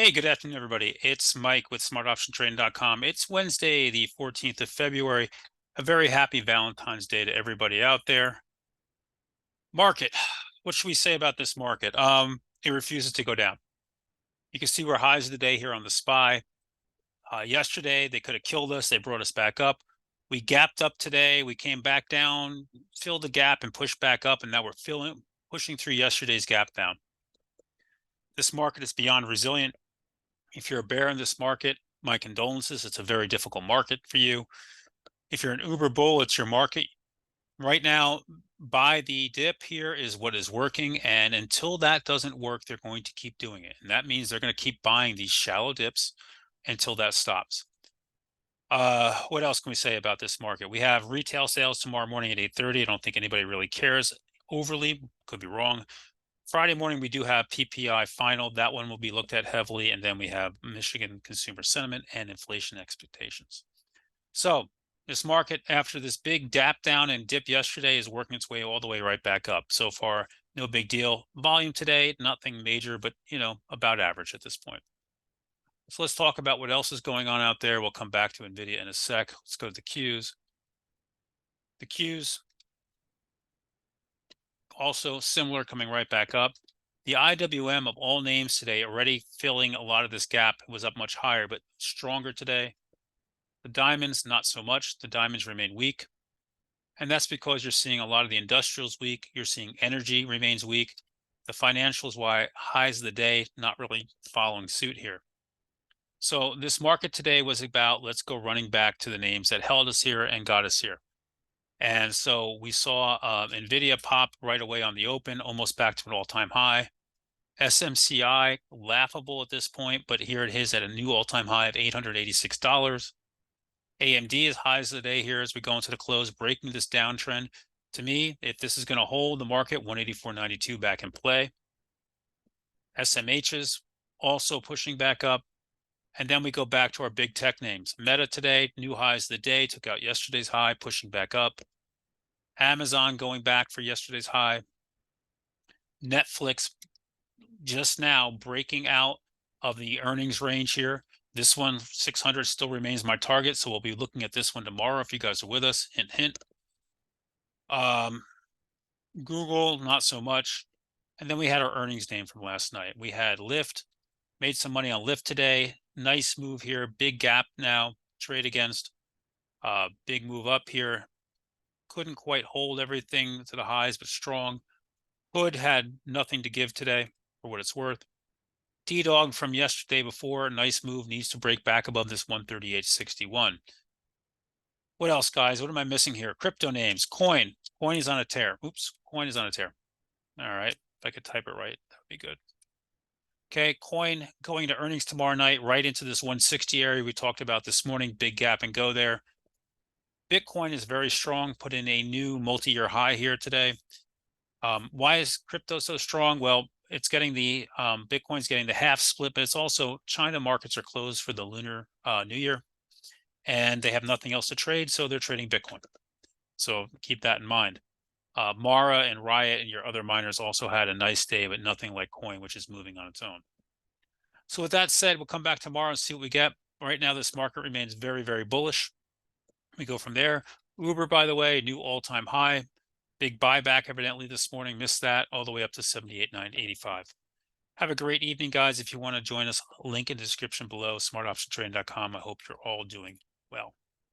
Hey, good afternoon, everybody. It's Mike with smartoptiontrading.com. It's Wednesday, the 14th of February. A very happy Valentine's Day to everybody out there. Market. What should we say about this market? It refuses to go down. You can see we're highs of the day here on the SPY. Yesterday, they could have killed us. They brought us back up. We gapped up today. We came back down, filled the gap, and pushed back up. And now we're pushing through yesterday's gap down. This market is beyond resilient. If you're a bear in this market, my condolences. It's a very difficult market for you. If you're an uber bull, it's your market. Right now, buy the dip here is what is working. And until that doesn't work, they're going to keep doing it. And that means they're going to keep buying these shallow dips until that stops. What else can we say about this market? We have retail sales tomorrow morning at 8:30. I don't think anybody really cares overly. Could be wrong. Friday morning, we do have PPI final. That one will be looked at heavily. And then we have Michigan consumer sentiment and inflation expectations. So this market, after this big dap down and dip yesterday, is working its way all the way right back up. So far, no big deal. Volume today, nothing major, but, about average at this point. So let's talk about what else is going on out there. We'll come back to NVIDIA in a sec. Let's go to the Qs. The Qs, also similar, coming right back up. The IWM of all names today already filling a lot of this gap. It was up much higher, but stronger today. The diamonds, not so much. The diamonds remain weak. And that's because you're seeing a lot of the industrials weak. You're seeing energy remains weak. The financials, why highs of the day, not really following suit here. So this market today was about, let's go running back to the names that held us here and got us here. And so we saw NVIDIA pop right away on the open, almost back to an all-time high. SMCI, laughable at this point, but here it is at a new all-time high of $886. AMD is highs of the day here as we go into the close, breaking this downtrend. To me, if this is going to hold the market, 184.92 back in play. SMHs also pushing back up. And then we go back to our big tech names. Meta today, new highs of the day, took out yesterday's high, pushing back up. Amazon going back for yesterday's high. Netflix just now breaking out of the earnings range here. This one, 600, still remains my target, so we'll be looking at this one tomorrow if you guys are with us. Hint, hint. Google, not so much. And then we had our earnings name from last night. We had Lyft, made some money on Lyft today. Nice move here, big gap now, trade against. Big move up here. Couldn't quite hold everything to the highs, but strong. Hood had nothing to give today for what it's worth. D-Dog from yesterday before, nice move, needs to break back above this 138.61. What else, guys? What am I missing here? Crypto names. Coin. Coin is on a tear. Oops, coin is on a tear. All right, if I could type it right, that would be good. Okay, coin going to earnings tomorrow night, right into this 160 area we talked about this morning. Big gap and go there. Bitcoin is very strong, put in a new multi-year high here today. Why is crypto so strong? Well, it's getting the Bitcoin's getting the half split, but it's also China markets are closed for the Lunar New Year, and they have nothing else to trade, so they're trading Bitcoin. So keep that in mind. Mara and Riot and your other miners also had a nice day, but nothing like Coin, which is moving on its own. So with that said, we'll come back tomorrow and see what we get. Right now, this market remains very, very bullish. We go from there. Uber, by the way, new all-time high. Big buyback evidently this morning. Missed that all the way up to 78.985. Have a great evening, guys. If you want to join us, link in the description below, smartoptiontrading.com. I hope you're all doing well.